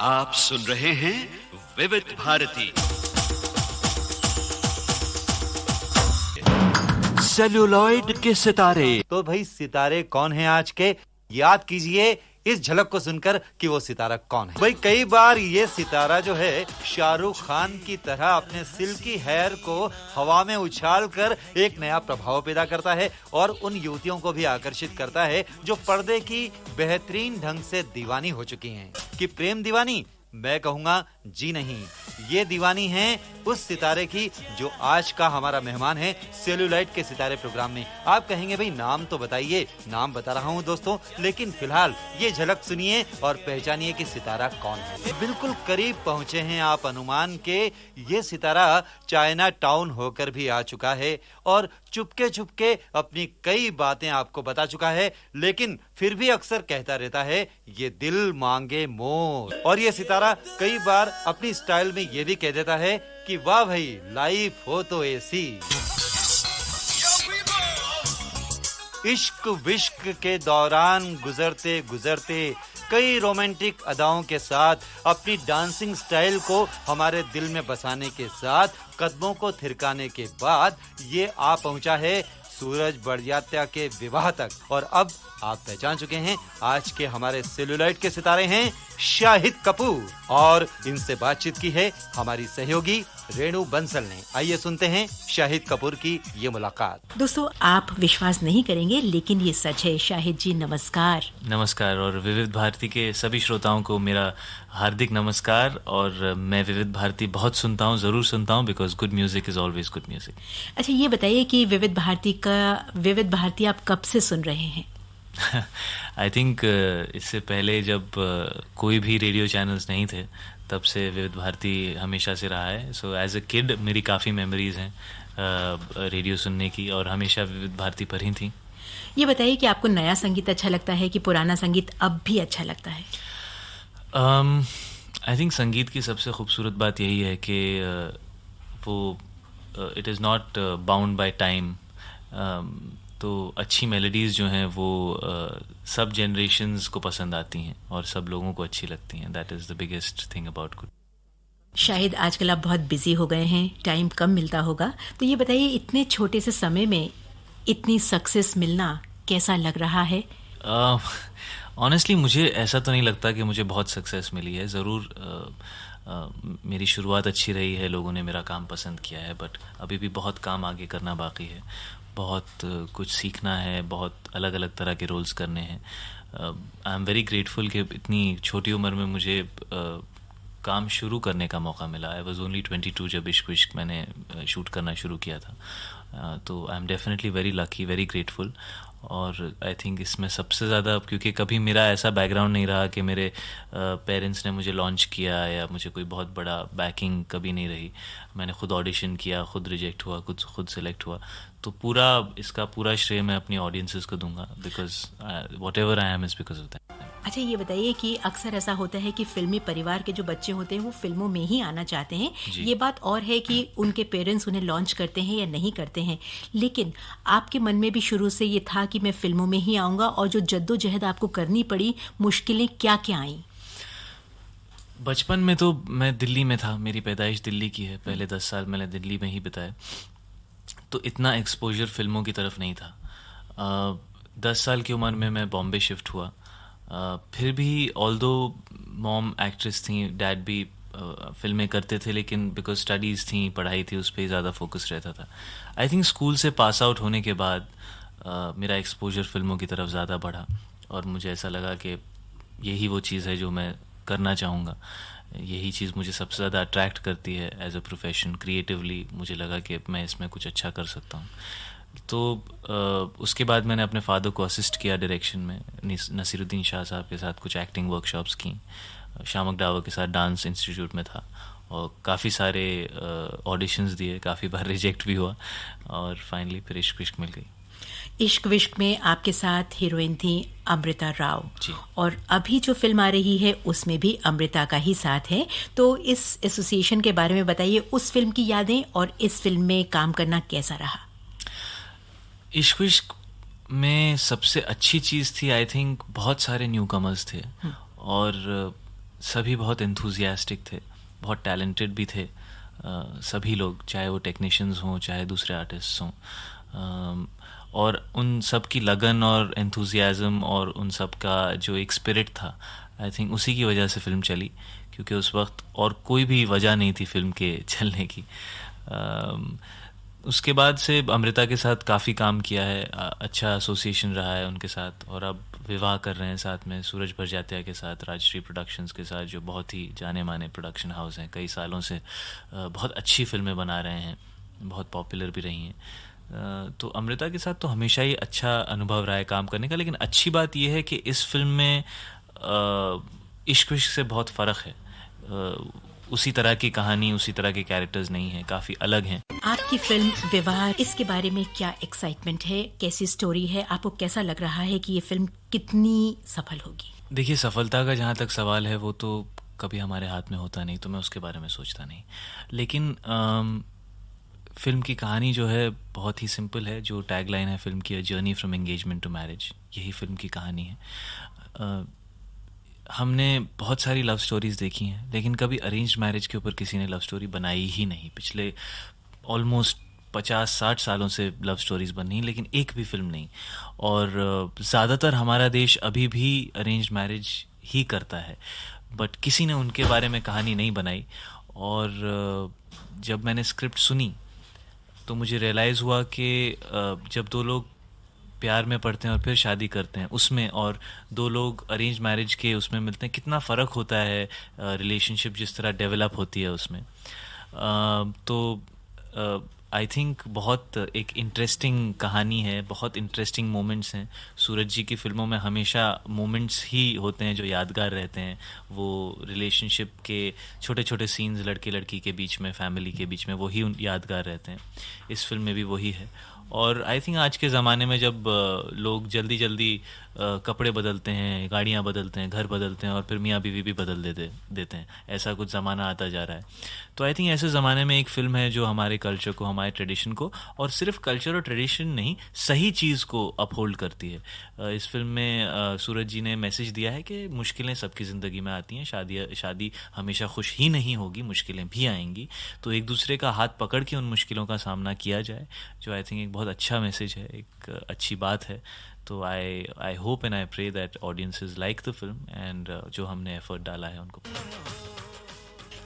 आप सुन रहे हैं विविध भारती सेल्यूलॉइड के सितारे। तो भाई सितारे कौन हैं आज के? याद कीजिए इस झलक को सुनकर कि वो सितारा कौन है। भाई कई बार ये सितारा जो है शाहरुख खान की तरह अपने सिल्की हेयर को हवा में उछाल कर एक नया प्रभाव पैदा करता है और उन युवतियों को भी आकर्षित करता है जो पर्दे की बेहतरीन ढंग से दीवानी हो चुकी हैं। कि प्रेम दीवानी? मैं कहूँगा जी नहीं, ये दीवानी है उस सितारे की जो आज का हमारा मेहमान है सेल्यूलाइट के सितारे प्रोग्राम में। आप कहेंगे भाई नाम तो बताइए। नाम बता रहा हूँ दोस्तों, लेकिन फिलहाल ये झलक सुनिए और पहचानिए कि सितारा कौन है। बिल्कुल करीब पहुँचे हैं आप अनुमान के। ये सितारा चाइना टाउन होकर भी आ चुका है और चुपके चुपके अपनी कई बातें आपको बता चुका है, लेकिन फिर भी अक्सर कहता रहता है ये दिल मांगे मोर। और ये सितारा कई बार अपनी स्टाइल में ये भी कह देता है कि वाह भाई लाइफ हो तो ऐसी। इश्क विश्क के दौरान गुजरते गुजरते कई रोमांटिक अदाओं के साथ अपनी डांसिंग स्टाइल को हमारे दिल में बसाने के साथ कदमों को थिरकाने के बाद ये आ पहुंचा है सूरज बड़जात्या के विवाह तक। और अब आप पहचान चुके हैं आज के हमारे सेल्यूलाइट के सितारे हैं शाहिद कपूर। और इनसे बातचीत की है हमारी सहयोगी रेणु बंसल ने। आइए सुनते हैं शाहिद कपूर की ये मुलाकात। दोस्तों आप विश्वास नहीं करेंगे लेकिन ये सच है। शाहिद जी नमस्कार। नमस्कार और विविध भारती के सभी श्रोताओं को मेरा हार्दिक नमस्कार। और मैं विविध भारती बहुत सुनता हूँ, ज़रूर सुनता हूँ, because good music is always good music. अच्छा ये बताइए कि विविध भारती आप कब से सुन रहे हैं? आई थिंक इससे पहले जब कोई भी रेडियो चैनल्स नहीं थे तब से विविध भारती हमेशा से रहा है। सो एज अ किड मेरी काफ़ी मेमोरीज हैं रेडियो सुनने की और हमेशा विविध भारती पर ही थी। ये बताइए कि आपको नया संगीत अच्छा लगता है कि पुराना संगीत अब भी अच्छा लगता है? आई थिंक संगीत की सबसे खूबसूरत बात यही है कि वो it is not bound by time. तो अच्छी मेलोडीज़ जो हैं वो सब जनरेशन्स को पसंद आती हैं और सब लोगों को अच्छी लगती हैं। That is the biggest thing about good. शायद आजकल आप बहुत बिजी हो गए हैं, टाइम कम मिलता होगा, तो ये बताइए इतने छोटे से समय में इतनी सक्सेस मिलना कैसा लग रहा है? ऑनेस्टली मुझे ऐसा तो नहीं लगता कि मुझे बहुत सक्सेस मिली है। ज़रूर मेरी शुरुआत अच्छी रही है, लोगों ने मेरा काम पसंद किया है, बट अभी भी बहुत काम आगे करना बाकी है। बहुत कुछ सीखना है, बहुत अलग अलग तरह के रोल्स करने हैं। आई एम वेरी ग्रेटफुल कि इतनी छोटी उम्र में मुझे काम शुरू करने का मौका मिला। आई वॉज ओनली 22 जब इश्क विश्क मैंने शूट करना शुरू किया था। तो I am definitely very lucky, very grateful. और आई थिंक इसमें सबसे ज़्यादा, क्योंकि कभी मेरा ऐसा बैकग्राउंड नहीं रहा कि मेरे पेरेंट्स ने मुझे लॉन्च किया या मुझे कोई बहुत बड़ा बैकिंग कभी नहीं रही। मैंने खुद ऑडिशन किया, खुद रिजेक्ट हुआ, खुद सेलेक्ट हुआ। तो इसका पूरा श्रेय मैं अपनी ऑडियंसेस को दूंगा, because what ever I am is because of that. अच्छा ये बताइए कि अक्सर ऐसा होता है कि फिल्मी परिवार के जो बच्चे होते हैं वो फिल्मों में ही आना चाहते हैं। ये बात और है कि उनके पेरेंट्स उन्हें लॉन्च करते हैं या नहीं करते हैं, लेकिन आपके मन में भी शुरू से ये था कि मैं फिल्मों में ही आऊँगा, और जो जद्दोजहद आपको करनी पड़ी, मुश्किलें क्या क्या आईं? बचपन में तो मैं दिल्ली में था, मेरी पैदाइश दिल्ली की है, पहले 10 साल मैंने दिल्ली में ही बिताए, तो इतना एक्सपोजर फिल्मों की तरफ नहीं था। 10 साल की उम्र में मैं बॉम्बे शिफ्ट हुआ। फिर भी ऑल्दो मॉम एक्ट्रेस थी, डैड भी फिल्में करते थे, लेकिन बिकॉज स्टडीज़ थी, पढ़ाई थी, उस पर ही ज़्यादा फोकस रहता था। आई थिंक स्कूल से पास आउट होने के बाद मेरा एक्सपोजर फिल्मों की तरफ ज़्यादा बढ़ा और मुझे ऐसा लगा कि यही वो चीज़ है जो मैं करना चाहूँगा। यही चीज़ मुझे सबसे ज़्यादा अट्रैक्ट करती है एज अ प्रोफेशन। क्रिएटिवली मुझे लगा कि मैं इसमें कुछ अच्छा कर सकता हूँ। तो उसके बाद मैंने अपने फादर को असिस्ट किया डायरेक्शन में। नसीरुद्दीन शाह साहब के साथ कुछ एक्टिंग वर्कशॉप्स की, शामक डावर के साथ डांस इंस्टीट्यूट में था और काफ़ी सारे ऑडिशंस दिए, काफ़ी बार रिजेक्ट भी हुआ और फाइनली फिर इश्क विश्क मिल गई। इश्क विश्क में आपके साथ हीरोइन थी अमृता राव जी। और अभी जो फिल्म आ रही है उसमें भी अमृता का ही साथ है, तो इस एसोसिएशन के बारे में बताइए, उस फिल्म की यादें और इस फिल्म में काम करना कैसा रहा? इश्क विश्क में सबसे अच्छी चीज़ थी आई थिंक बहुत सारे न्यू कमर्स थे और सभी बहुत एंथुजियास्टिक थे, बहुत टैलेंटेड भी थे, सभी लोग, चाहे वो टेक्नीशियंस हों चाहे दूसरे आर्टिस्ट्स हों, और उन सब की लगन और एंथुजियाज़म और उन सब का जो एक स्पिरिट था, आई थिंक उसी की वजह से फ़िल्म चली, क्योंकि उस वक्त और कोई भी वजह नहीं थी फ़िल्म के चलने की। उसके बाद से अमृता के साथ काफ़ी काम किया है, अच्छा एसोसिएशन रहा है उनके साथ, और अब विवाह कर रहे हैं साथ में सूरज भरजात्या के साथ, राजश्री प्रोडक्शंस के साथ, जो बहुत ही जाने माने प्रोडक्शन हाउस हैं, कई सालों से बहुत अच्छी फिल्में बना रहे हैं, बहुत पॉपुलर भी रही हैं। तो अमृता के साथ तो हमेशा ही अच्छा अनुभव रहा है काम करने का। लेकिन अच्छी बात यह है कि इस फिल्म में इश्क विश्क से बहुत फ़र्क है, उसी तरह की कहानी, उसी तरह के कैरेक्टर्स नहीं हैं, काफ़ी अलग हैं। आपकी फिल्म विवाह, इसके बारे में क्या एक्साइटमेंट है, कैसी स्टोरी है, आपको कैसा लग रहा है कि ये फिल्म कितनी सफल होगी? देखिए, सफलता का जहाँ तक सवाल है वो तो कभी हमारे हाथ में होता नहीं, तो मैं उसके बारे में सोचता नहीं। लेकिन फिल्म की कहानी जो है बहुत ही सिंपल है। जो टैगलाइन है फिल्म की, journey from engagement to marriage, यही फिल्म की कहानी है। हमने बहुत सारी लव स्टोरीज़ देखी हैं, लेकिन कभी अरेंज्ड मैरिज के ऊपर किसी ने लव स्टोरी बनाई ही नहीं। पिछले ऑलमोस्ट 50-60 सालों से लव स्टोरीज़ बनी, लेकिन एक भी फिल्म नहीं। और ज़्यादातर हमारा देश अभी भी अरेंज्ड मैरिज ही करता है, बट किसी ने उनके बारे में कहानी नहीं बनाई। और जब मैंने स्क्रिप्ट सुनी तो मुझे रियलाइज़ हुआ कि जब दो लोग प्यार में पड़ते हैं और फिर शादी करते हैं उसमें, और दो लोग अरेंज मैरिज के उसमें मिलते हैं, कितना फ़र्क होता है रिलेशनशिप जिस तरह डेवलप होती है उसमें। तो आई थिंक बहुत एक इंटरेस्टिंग कहानी है, बहुत इंटरेस्टिंग मोमेंट्स हैं। सूरज जी की फिल्मों में हमेशा मोमेंट्स ही होते हैं जो यादगार रहते हैं। वो रिलेशनशिप के छोटे छोटे सीन्स लड़के लड़की के बीच में, फैमिली के बीच में, वही यादगार रहते हैं। इस फिल्म में भी वही है। और आई थिंक आज के ज़माने में जब लोग जल्दी जल्दी कपड़े बदलते हैं, गाड़ियाँ बदलते हैं, घर बदलते हैं और फिर मियाँ बीवी भी बदल देते हैं, ऐसा कुछ ज़माना आता जा रहा है। तो आई थिंक ऐसे ज़माने में एक फ़िल्म है जो हमारे कल्चर को, हमारे ट्रेडिशन को, और सिर्फ कल्चर और ट्रेडिशन नहीं, सही चीज़ को अपहोल्ड करती है। इस फिल्म में सूरज जी ने मैसेज दिया है कि मुश्किलें सबकी ज़िंदगी में आती हैं, शादी हमेशा खुश ही नहीं होगी, मुश्किलें भी आएंगी। तो एक दूसरे का हाथ पकड़ के उन मुश्किलों का सामना किया जाए, जो आई थिंक एक बहुत अच्छा मैसेज है, एक अच्छी बात है। तो I hope and I pray that audiences like the film, and जो हमने एफर्ट डाला है उनको।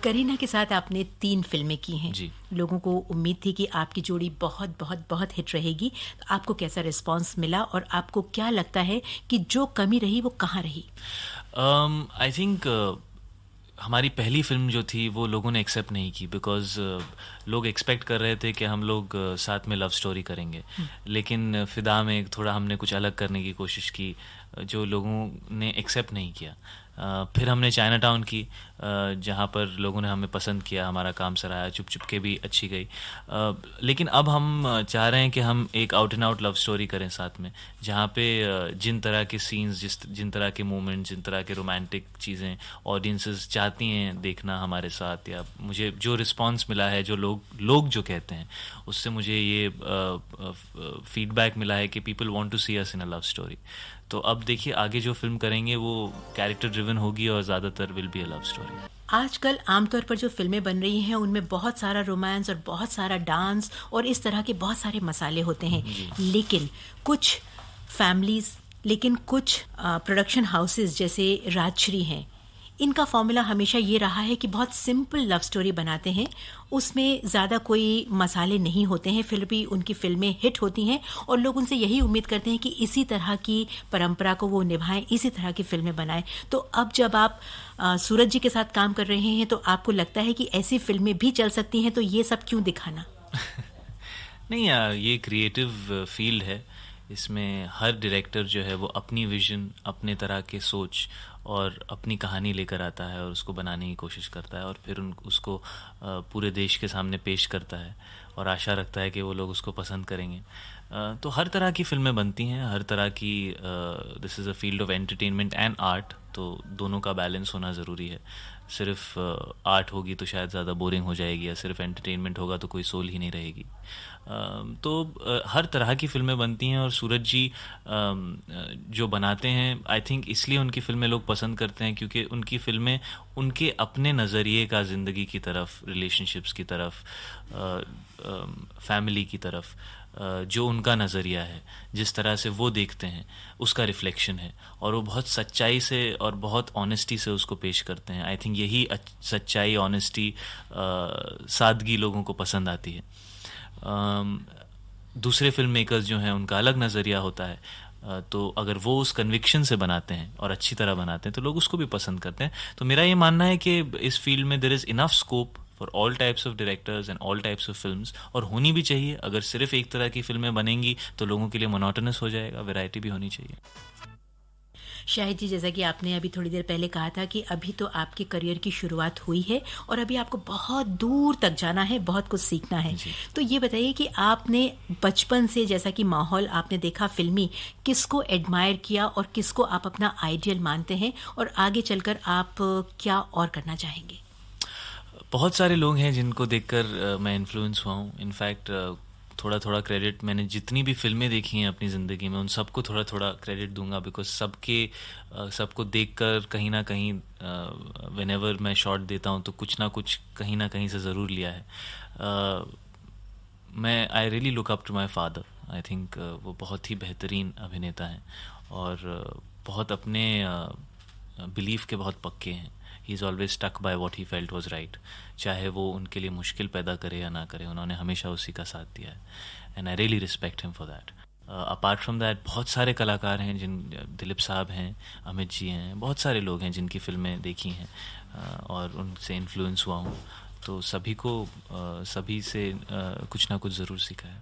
करीना के साथ आपने 3 फिल्में की हैं जी। लोगों को उम्मीद थी कि आपकी जोड़ी बहुत बहुत बहुत हिट रहेगी। तो आपको कैसा रिस्पांस मिला और आपको क्या लगता है कि जो कमी रही वो कहाँ रही? आई थिंक हमारी पहली फिल्म जो थी वो लोगों ने एक्सेप्ट नहीं की, बिकॉज लोग एक्सपेक्ट कर रहे थे कि हम लोग साथ में लव स्टोरी करेंगे। लेकिन फिदा में थोड़ा हमने कुछ अलग करने की कोशिश की, जो लोगों ने एक्सेप्ट नहीं किया। फिर हमने चाइना टाउन की, जहाँ पर लोगों ने हमें पसंद किया, हमारा काम सराहा, चुप चुप के भी अच्छी गई। लेकिन अब हम चाह रहे हैं कि हम एक out and out love story करें साथ में, जहाँ पे जिन तरह के सीन्स, जिन तरह के मोमेंट्स, जिन तरह के रोमांटिक चीज़ें ऑडियंसेस चाहती हैं देखना हमारे साथ, या मुझे जो रिस्पांस मिला है, जो लोग जो कहते हैं, उससे मुझे ये फीडबैक मिला है कि people want to see us in a love story. तो अब देखिए आगे जो फिल्म करेंगे वो कैरेक्टर ड्रिवन होगी और ज़्यादातर will be a love story. आजकल आमतौर पर जो फिल्में बन रही हैं उनमें बहुत सारा रोमांस और बहुत सारा डांस और इस तरह के बहुत सारे मसाले होते हैं, लेकिन कुछ फैमिलीज, लेकिन कुछ प्रोडक्शन हाउसेस जैसे राजश्री हैं, इनका फॉर्मूला हमेशा ये रहा है कि बहुत सिंपल लव स्टोरी बनाते हैं, उसमें ज़्यादा कोई मसाले नहीं होते हैं, फिर भी उनकी फिल्में हिट होती हैं और लोग उनसे यही उम्मीद करते हैं कि इसी तरह की परंपरा को वो निभाएं, इसी तरह की फिल्में बनाएं। तो अब जब आप सूरज जी के साथ काम कर रहे हैं तो आपको लगता है कि ऐसी फिल्में भी चल सकती हैं, तो ये सब क्यों दिखाना? नहीं यार, ये क्रिएटिव फील्ड है, इसमें हर डायरेक्टर जो है वो अपनी विजन, अपने तरह के सोच और अपनी कहानी लेकर आता है और उसको बनाने की कोशिश करता है और फिर उसको पूरे देश के सामने पेश करता है और आशा रखता है कि वो लोग उसको पसंद करेंगे। तो हर तरह की फिल्में बनती हैं, हर तरह की, this is a field of entertainment and art, तो दोनों का बैलेंस होना ज़रूरी है। सिर्फ आर्ट होगी तो शायद ज़्यादा बोरिंग हो जाएगी, या सिर्फ एंटरटेनमेंट होगा तो कोई सोल ही नहीं रहेगी। तो हर तरह की फ़िल्में बनती हैं, और सूरज जी जो बनाते हैं, आई थिंक इसलिए उनकी फ़िल्में लोग पसंद करते हैं क्योंकि उनकी फ़िल्में उनके अपने नज़रिए का ज़िंदगी की तरफ, रिलेशनशिप्स की तरफ, फैमिली की तरफ, जो उनका नज़रिया है, जिस तरह से वो देखते हैं, उसका रिफ्लेक्शन है, और वो बहुत सच्चाई से और बहुत ऑनेस्टी से उसको पेश करते हैं। आई थिंक यही सच्चाई, ऑनेस्टी, सादगी लोगों को पसंद आती है। दूसरे फिल्म मेकर्स जो हैं उनका अलग नज़रिया होता है, तो अगर वो उस कन्विक्शन से बनाते हैं और अच्छी तरह बनाते हैं तो लोग उसको भी पसंद करते हैं। तो मेरा ये मानना है कि इस फील्ड में there is enough scope for all types of directors and all types of films, और होनी भी चाहिए। अगर सिर्फ एक तरह की फिल्में बनेंगी तो लोगों के लिए मोनोटोनस हो जाएगा, वैरायटी भी होनी चाहिए। शाहिद जी, जैसा कि आपने अभी थोड़ी देर पहले कहा था कि अभी तो आपके करियर की शुरुआत हुई है और अभी आपको बहुत दूर तक जाना है, बहुत कुछ सीखना है। तो ये बताइए कि आपने बचपन से, जैसा कि माहौल आपने देखा फिल्मी, किसको एडमायर किया और किसको आप अपना आइडियल मानते हैं, और आगे चलकर आप क्या और करना चाहेंगे? बहुत सारे लोग हैं जिनको देखकर मैं इन्फ्लुएंस हुआ हूँ। इनफैक्ट थोड़ा थोड़ा क्रेडिट, मैंने जितनी भी फिल्में देखी हैं अपनी ज़िंदगी में, उन सबको थोड़ा थोड़ा क्रेडिट दूंगा, बिकॉज सबको देखकर कहीं ना कहीं व्हेनेवर मैं शॉट देता हूँ तो कुछ ना कुछ कहीं ना कहीं से ज़रूर लिया है। I really look up to my father. I think वो बहुत ही बेहतरीन अभिनेता हैं और बहुत अपने बिलीफ के बहुत पक्के हैं। He is always stuck by what he felt was right, चाहे वो उनके लिए मुश्किल पैदा करे या ना करे, उन्होंने हमेशा उसी का साथ दिया है, and I really respect him for that. Apart from that बहुत सारे कलाकार हैं, दिलीप साहब हैं, अमित जी हैं, बहुत सारे लोग हैं जिनकी फिल्में देखी हैं और उनसे इन्फ्लुएंस हुआ हूँ। तो सभी से कुछ ना कुछ ज़रूर सीखा है।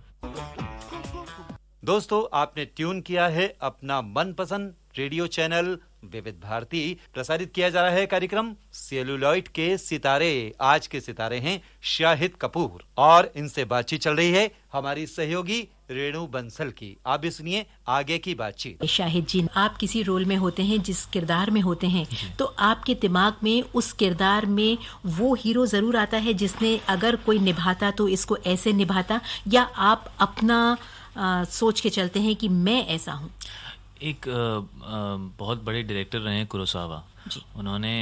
दोस्तों, आपने ट्यून किया है अपना मनपसंद रेडियो चैनल विविध भारती। प्रसारित किया जा रहा है कार्यक्रम सेलुलॉइड के सितारे। आज के सितारे हैं शाहिद कपूर, और इनसे बातचीत चल रही है हमारी सहयोगी रेणु बंसल की। आप भी सुनिए आगे की बातचीत। शाहिद जी, आप किसी रोल में होते हैं, जिस किरदार में होते हैं, तो आपके दिमाग में उस किरदार में वो हीरो जरूर आता है जिसने अगर कोई निभाता तो इसको ऐसे निभाता, या आप अपना सोच के चलते हैं कि मैं ऐसा हूँ? एक बहुत बड़े डायरेक्टर रहे हैं कुरोसावा, उन्होंने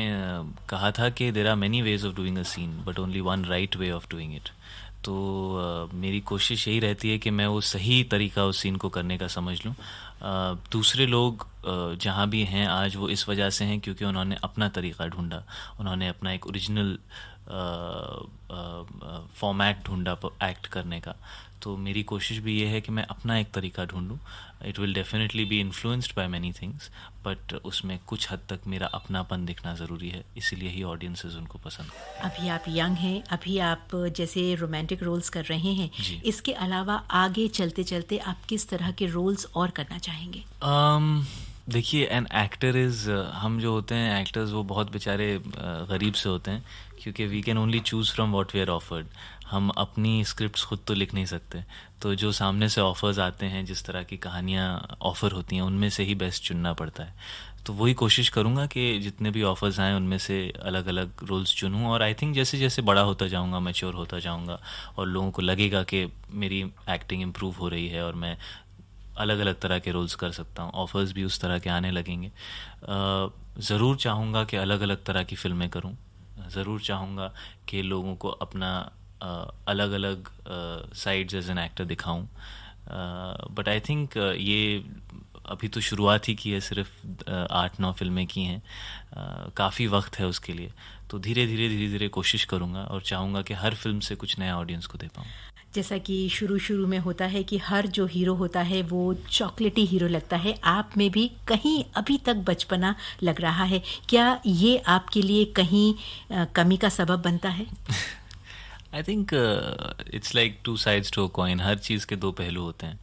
कहा था कि there are many ways of doing a scene but only one right way of doing it. तो मेरी कोशिश यही रहती है कि मैं वो सही तरीका उस सीन को करने का समझ लूँ। दूसरे लोग जहाँ भी हैं आज, वो इस वजह से हैं क्योंकि उन्होंने अपना तरीका ढूंढा, उन्होंने अपना एक ओरिजिनल फॉर्मेट ढूंढा एक्ट करने का। तो मेरी कोशिश भी ये है कि मैं अपना एक तरीका ढूंढूं। It will definitely be influenced by many things, but उसमें कुछ हद तक मेरा अपनापन दिखना ज़रूरी है, इसीलिए ही ऑडियंसेस उनको पसंद। अभी आप यंग हैं, अभी आप जैसे रोमांटिक रोल्स कर रहे हैं, इसके अलावा आगे चलते चलते आप किस तरह के रोल्स और करना चाहेंगे? देखिए, एन एक्टर इज़, हम जो होते हैं एक्टर्स, वो बहुत बेचारे गरीब से होते हैं, क्योंकि we can only choose from what we are offered. हम अपनी स्क्रिप्ट्स खुद तो लिख नहीं सकते, तो जो सामने से ऑफर्स आते हैं, जिस तरह की कहानियाँ ऑफ़र होती हैं, उनमें से ही बेस्ट चुनना पड़ता है। तो वही कोशिश करूँगा कि जितने भी ऑफ़र्स आएँ उनमें से अलग अलग रोल्स चुनूँ, और आई थिंक जैसे जैसे बड़ा होता जाऊँगा, मैच्योर होता जाऊँगा, और लोगों को लगेगा कि मेरी एक्टिंग इम्प्रूव हो रही है और मैं अलग अलग तरह के रोल्स कर सकता हूँ, ऑफ़र्स भी उस तरह के आने लगेंगे। ज़रूर चाहूँगा कि अलग अलग तरह की फ़िल्में करूँ, ज़रूर चाहूँगा कि लोगों को अपना अलग अलग साइड्स एज एन एक्टर दिखाऊं, बट आई थिंक ये अभी तो शुरुआत ही की है, सिर्फ 8-9 फिल्में की हैं, काफ़ी वक्त है उसके लिए। तो धीरे धीरे कोशिश करूँगा और चाहूँगा कि हर फिल्म से कुछ नया ऑडियंस को दे पाऊँ। जैसा कि शुरू में होता है कि हर जो हीरो होता है वो चॉकलेटी हीरो लगता है, आप में भी कहीं अभी तक बचपना लग रहा है। क्या ये आपके लिए कहीं कमी का सबब बनता है? I think it's like two sides to a coin. हर चीज़ के दो पहलू होते हैं.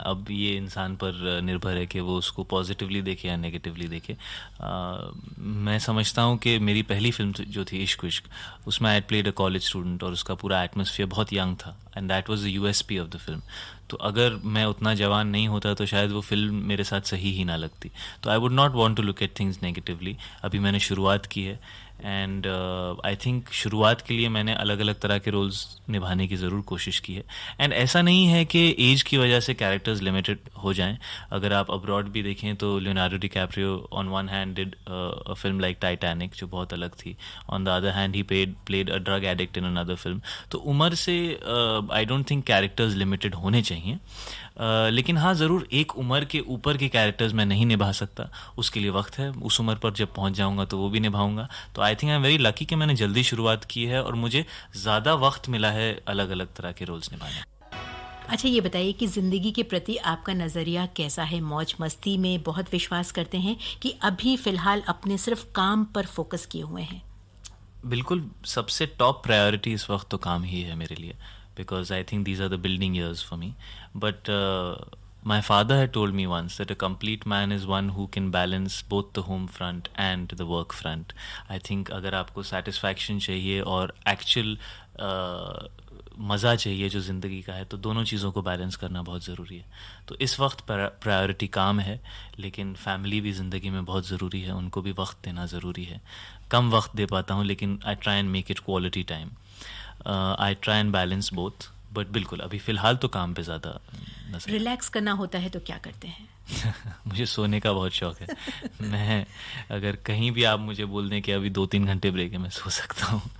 अब ये इंसान पर निर्भर है कि वो उसको पॉजिटिवली देखे या नेगेटिवली देखे. मैं समझता हूँ कि मेरी पहली फिल्म जो थी इश्क विश्क, उसमें I played a college student और उसका पूरा एटमॉस्फेयर बहुत यंग था and that was the USP of the film. तो अगर मैं उतना जवान नहीं होता तो शायद वो फिल्म मेरे साथ सही ही ना लगती. तो I would not want to look at things negatively. अभी मैंने शुरुआत की है एंड आई थिंक शुरुआत के लिए मैंने अलग अलग तरह के रोल्स निभाने की ज़रूर कोशिश की है. एंड ऐसा नहीं है कि एज की वजह से कैरेक्टर्स लिमिटेड हो जाएं. अगर आप अब्रॉड भी देखें तो Leonardo DiCaprio on one hand did a film like Titanic जो बहुत अलग थी. On the other hand he played a drug addict in another film. तो उम्र से I don't think characters limited होने चाहिए. लेकिन हाँ ज़रूर एक उम्र के ऊपर के कैरेक्टर्स मैं नहीं निभा सकता. उसके लिए वक्त है. उस उम्र पर जब पहुंच जाऊंगा तो वो भी निभाऊंगा. तो I think I am very lucky कि मैंने जल्दी शुरुआत की है और मुझे ज़्यादा वक्त मिला है अलग अलग तरह के रोल्स निभाने. अच्छा ये बताइए कि ज़िंदगी के प्रति आपका नज़रिया कैसा है? मौज मस्ती में बहुत विश्वास करते हैं कि अभी फ़िलहाल अपने सिर्फ काम पर फोकस किए हुए हैं? बिल्कुल. सबसे टॉप प्रायोरिटी इस वक्त तो काम ही है मेरे लिए, because I think these are the building years for me. But my father had told me once that a complete man is one who can balance both the home front and the work front. I think अगर आपको satisfaction चाहिए और actual मज़ा चाहिए जो ज़िंदगी का है तो दोनों चीज़ों को बैलेंस करना बहुत ज़रूरी है. तो इस वक्त प्रायोरिटी काम है, लेकिन फैमिली भी ज़िंदगी में बहुत ज़रूरी है. उनको भी वक्त देना ज़रूरी है. कम वक्त दे पाता हूँ लेकिन I try and make it quality time. I try and balance both. But बिल्कुल अभी फ़िलहाल तो काम पे ज़्यादा नजर. रिलैक्स करना होता है तो क्या करते हैं? मुझे सोने का बहुत शौक है. मैं अगर कहीं भी आप मुझे बोल दें कि अभी 2-3 घंटे ब्रेक है, मैं सो सकता हूँ.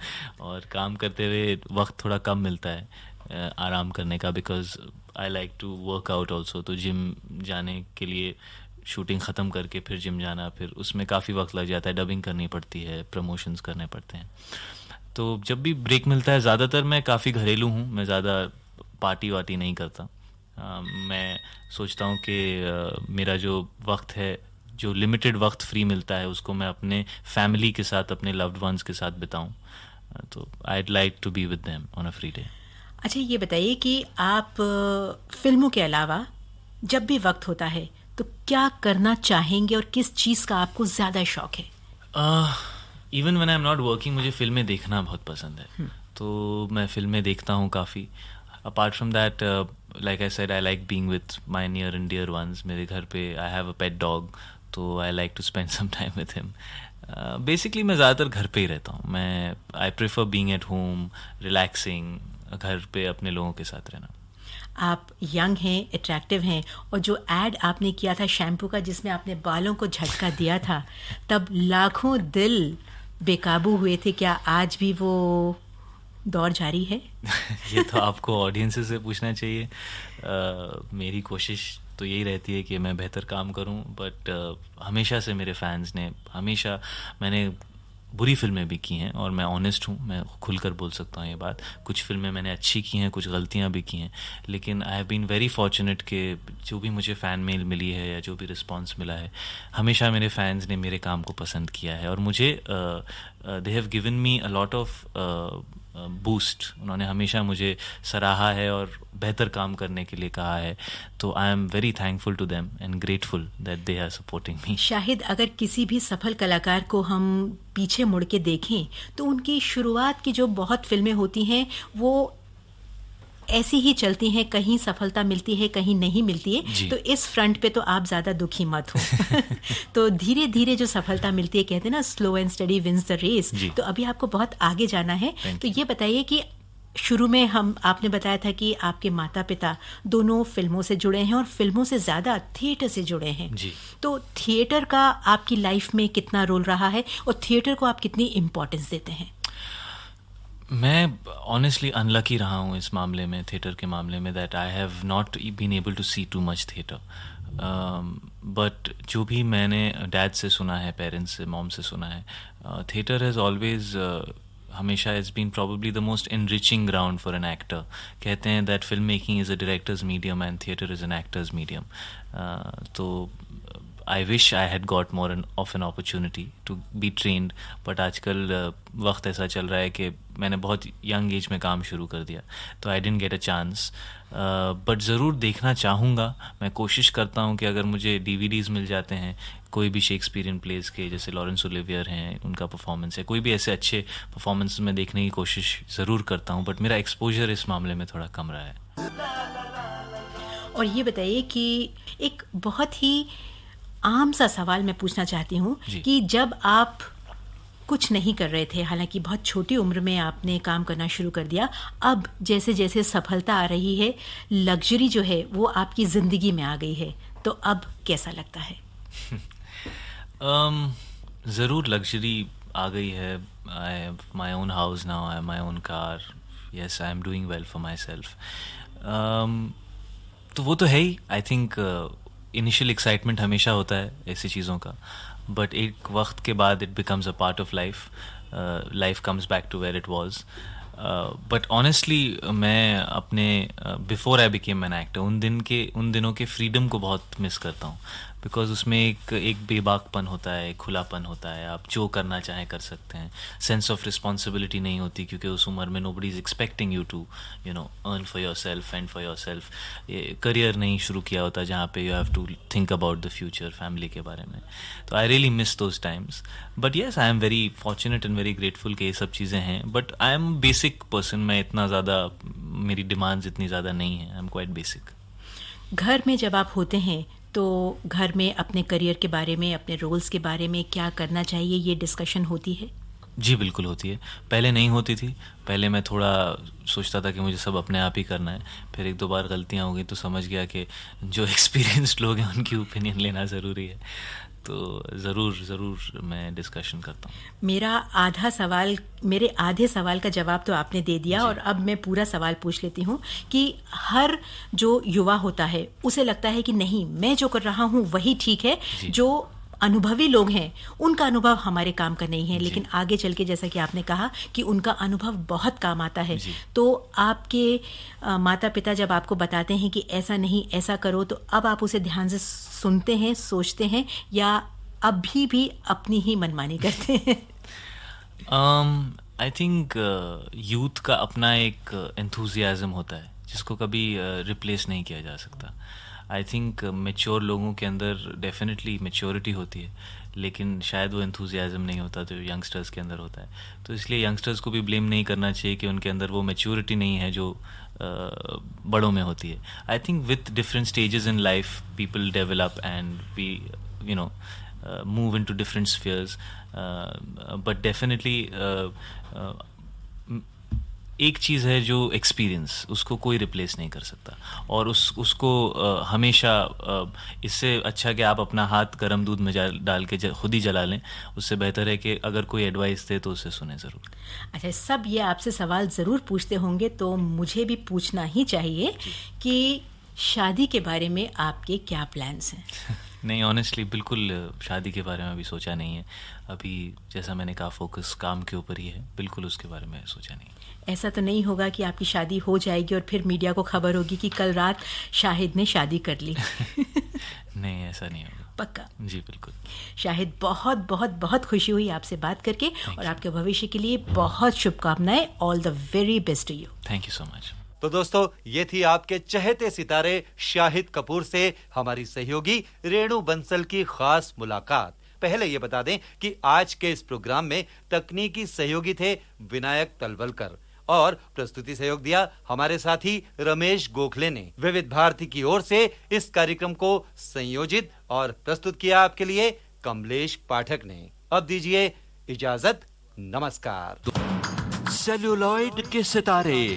और काम करते हुए वक्त थोड़ा कम मिलता है आराम करने का, because I like to work out also. तो जिम जाने के लिए शूटिंग ख़त्म करके फिर जिम जाना, फिर उसमें काफ़ी वक्त लग जाता है. डबिंग करनी पड़ती है, प्रमोशंस करने पड़ते हैं. तो जब भी ब्रेक मिलता है, ज़्यादातर मैं काफ़ी घरेलू हूँ. मैं ज़्यादा पार्टी वार्टी नहीं करता. मैं सोचता हूँ कि मेरा जो वक्त है, जो लिमिटेड वक्त फ्री मिलता है, उसको मैं अपने फैमिली के साथ, अपने लव्ड वंस के साथ बिताऊँ. तो I'd like to be with them on a free day. अच्छा ये बताइए कि आप फिल्मों के अलावा जब भी वक्त होता है तो क्या करना चाहेंगे और किस चीज़ का आपको ज़्यादा शौक है? Even when I am not working, मुझे फिल्में देखना बहुत पसंद है. तो मैं फिल्में देखता हूँ काफ़ी. Apart from that, like I said, I like being with my near and dear ones. मेरे घर पे I have a pet dog, तो I like to spend some time with him. Basically मैं ज़्यादातर घर पे ही रहता हूँ. मैं I prefer being at home, relaxing, घर पे अपने लोगों के साथ रहना. आप यंग हैं, अट्रैक्टिव हैं, और जो एड आपने किया था शैम्पू का जिसमें आपने बालों को झटका दिया था, तब लाखों दिल बेकाबू हुए थे. क्या आज भी वो दौर जारी है? ये तो आपको ऑडियंस से पूछना चाहिए. मेरी कोशिश तो यही रहती है कि मैं बेहतर काम करूं, बट हमेशा से मेरे फैंस ने हमेशा, मैंने बुरी फिल्में भी की हैं और मैं ऑनेस्ट हूँ, मैं खुलकर बोल सकता हूँ ये बात. कुछ फिल्में मैंने अच्छी की हैं, कुछ गलतियाँ भी की हैं, लेकिन I have been very fortunate कि जो भी मुझे फ़ैन मेल मिली है या जो भी रिस्पांस मिला है, हमेशा मेरे फैंस ने मेरे काम को पसंद किया है. और मुझे they have given me a lot of boost. उन्होंने हमेशा मुझे सराहा है और बेहतर काम करने के लिए कहा है. तो I am very thankful to them and grateful that they are supporting me. Shahid, अगर किसी भी सफल कलाकार को हम पीछे मुड़ के देखें तो उनकी शुरुआत की जो बहुत फिल्में होती हैं वो ऐसी ही चलती हैं. कहीं सफलता मिलती है, कहीं नहीं मिलती है. तो इस फ्रंट पे तो आप ज़्यादा दुखी मत हो. तो धीरे धीरे जो सफलता मिलती है, कहते हैं ना, slow and steady wins the race. तो अभी आपको बहुत आगे जाना है. तो ये बताइए कि शुरू में आपने बताया था कि आपके माता पिता दोनों फिल्मों से जुड़े हैं और फिल्मों से ज़्यादा थिएटर से जुड़े हैं. तो थिएटर का आपकी लाइफ में कितना रोल रहा है और थिएटर को आप कितनी इम्पोर्टेंस देते हैं? मैं ऑनेस्टली अनलकी रहा हूँ इस मामले में, थिएटर के मामले में, that I have not been able to see too much theatre. But जो भी मैंने डैड से सुना है, पेरेंट्स से, मॉम से सुना है, थिएटर हैज़ ऑलवेज हमेशा has been probably the most enriching ground for an actor. कहते हैं that film making is a director's medium and theatre is an actor's medium. तो I wish I had got more of an opportunity to be trained, but आजकल वक्त ऐसा चल रहा है कि मैंने बहुत यंग एज में काम शुरू कर दिया, तो I didn't get a chance, but ज़रूर देखना चाहूँगा। मैं कोशिश करता हूँ कि अगर मुझे DVDs मिल जाते हैं कोई भी शेक्सपियरियन प्लेस के, जैसे लॉरेंस ओलिवियर हैं, उनका परफॉर्मेंस है, कोई भी ऐसे अच्छे परफॉर्मेंस में देखने की कोशिश ज़रूर करता हूँ, बट मेरा एक्सपोजर इस मामले में थोड़ा कम रहा है। और ये बताइए कि एक बहुत ही आम सा सवाल मैं पूछना चाहती हूँ कि जब आप कुछ नहीं कर रहे थे, हालांकि बहुत छोटी उम्र में आपने काम करना शुरू कर दिया, अब जैसे जैसे सफलता आ रही है, लग्जरी जो है वो आपकी ज़िंदगी में आ गई है, तो अब कैसा लगता है? ज़रूर लग्जरी आ गई है। I have my own house now, I have my own car, yes I am doing well for my self. तो वो तो है ही। आई थिंक इनिशियल एक्साइटमेंट हमेशा होता है ऐसी चीज़ों का, बट एक वक्त के बाद it becomes a part of life, life comes back to where it was. But honestly मैं अपने before I became an actor उन दिनों के फ्रीडम को बहुत मिस करता हूँ, बिकॉज उसमें एक बेबाकपन होता है, एक खुलापन होता है, आप जो करना चाहें कर सकते हैं, सेंस ऑफ रिस्पॉन्सिबिलिटी नहीं होती, क्योंकि उस उम्र में nobody is expecting you to earn for yourself, and for yourself. Career नहीं शुरू किया होता जहाँ पे you have to think about the future, family के बारे में। तो I really miss those times, but yes I am very fortunate and very grateful कि ये सब चीज़ें हैं, but I am basic person. मैं इतना ज़्यादा, मेरी डिमांड्स इतनी ज़्यादा नहीं है, आई एम क्वाइट बेसिक। घर में जब आप होते हैं तो घर में अपने करियर के बारे में, अपने रोल्स के बारे में क्या करना चाहिए, ये डिस्कशन होती है? जी बिल्कुल होती है। पहले नहीं होती थी, पहले मैं थोड़ा सोचता था कि मुझे सब अपने आप ही करना है, फिर एक दो बार गलतियां हो गई तो समझ गया कि जो एक्सपीरियंस्ड लोग हैं उनकी ओपिनियन लेना ज़रूरी है, तो ज़रूर मैं डिस्कशन करता हूँ। मेरे आधे सवाल का जवाब तो आपने दे दिया, और अब मैं पूरा सवाल पूछ लेती हूँ कि हर जो युवा होता है उसे लगता है कि नहीं, मैं जो कर रहा हूँ वही ठीक है, जो अनुभवी लोग हैं उनका अनुभव हमारे काम का नहीं है, लेकिन आगे चल के जैसा कि आपने कहा कि उनका अनुभव बहुत काम आता है। तो आपके माता पिता जब आपको बताते हैं कि ऐसा नहीं ऐसा करो, तो अब आप उसे ध्यान से सुनते हैं, सोचते हैं, या अभी भी अपनी ही मनमानी करते हैं? आई थिंक यूथ का अपना एक एंथुजियाज्म होता है जिसको कभी रिप्लेस नहीं किया जा सकता। आई थिंक मैच्योर लोगों के अंदर डेफिनेटली मैच्योरिटी होती है, लेकिन शायद वो एंथुजियाज्म नहीं होता जो यंगस्टर्स के अंदर होता है। तो इसलिए यंगस्टर्स को भी ब्लेम नहीं करना चाहिए कि उनके अंदर वो मैच्योरिटी नहीं है जो बड़ों में होती है। I think with different stages in life people develop and we move into different spheres, but definitely एक चीज़ है जो एक्सपीरियंस, उसको कोई रिप्लेस नहीं कर सकता, और उसको हमेशा इससे अच्छा कि आप अपना हाथ गर्म दूध में डाल के खुद ही जला लें, उससे बेहतर है कि अगर कोई एडवाइस दे तो उसे सुने ज़रूर। अच्छा, सब ये आपसे सवाल ज़रूर पूछते होंगे, तो मुझे भी पूछना ही चाहिए कि शादी के बारे में आपके क्या प्लान्स हैं? नहीं, ऑनेस्टली बिल्कुल शादी के बारे में अभी सोचा नहीं है। अभी जैसा मैंने कहा फोकस काम के ऊपर ही है, बिल्कुल उसके बारे में सोचा नहीं है। ऐसा तो नहीं होगा कि आपकी शादी हो जाएगी और फिर मीडिया को खबर होगी कि कल रात शाहिद ने शादी कर ली? नहीं, ऐसा नहीं होगा। पक्का? जी बिल्कुल। शाहिद, बहुत बहुत बहुत खुशी हुई आपसे बात करके, और आपके भविष्य के लिए बहुत शुभकामनाएं। All the very best to you. Thank you so much. तो दोस्तों, ये थी आपके चहेते सितारे शाहिद कपूर से हमारी सहयोगी रेणु बंसल की खास मुलाकात। पहले ये बता दें कि आज के इस प्रोग्राम में तकनीकी सहयोगी थे विनायक तलवलकर, और प्रस्तुति सहयोग दिया हमारे साथी रमेश गोखले ने। विविध भारती की ओर से इस कार्यक्रम को संयोजित और प्रस्तुत किया आपके लिए कमलेश पाठक ने। अब दीजिए इजाजत, नमस्कार। सेल्यूलॉइड के सितारे।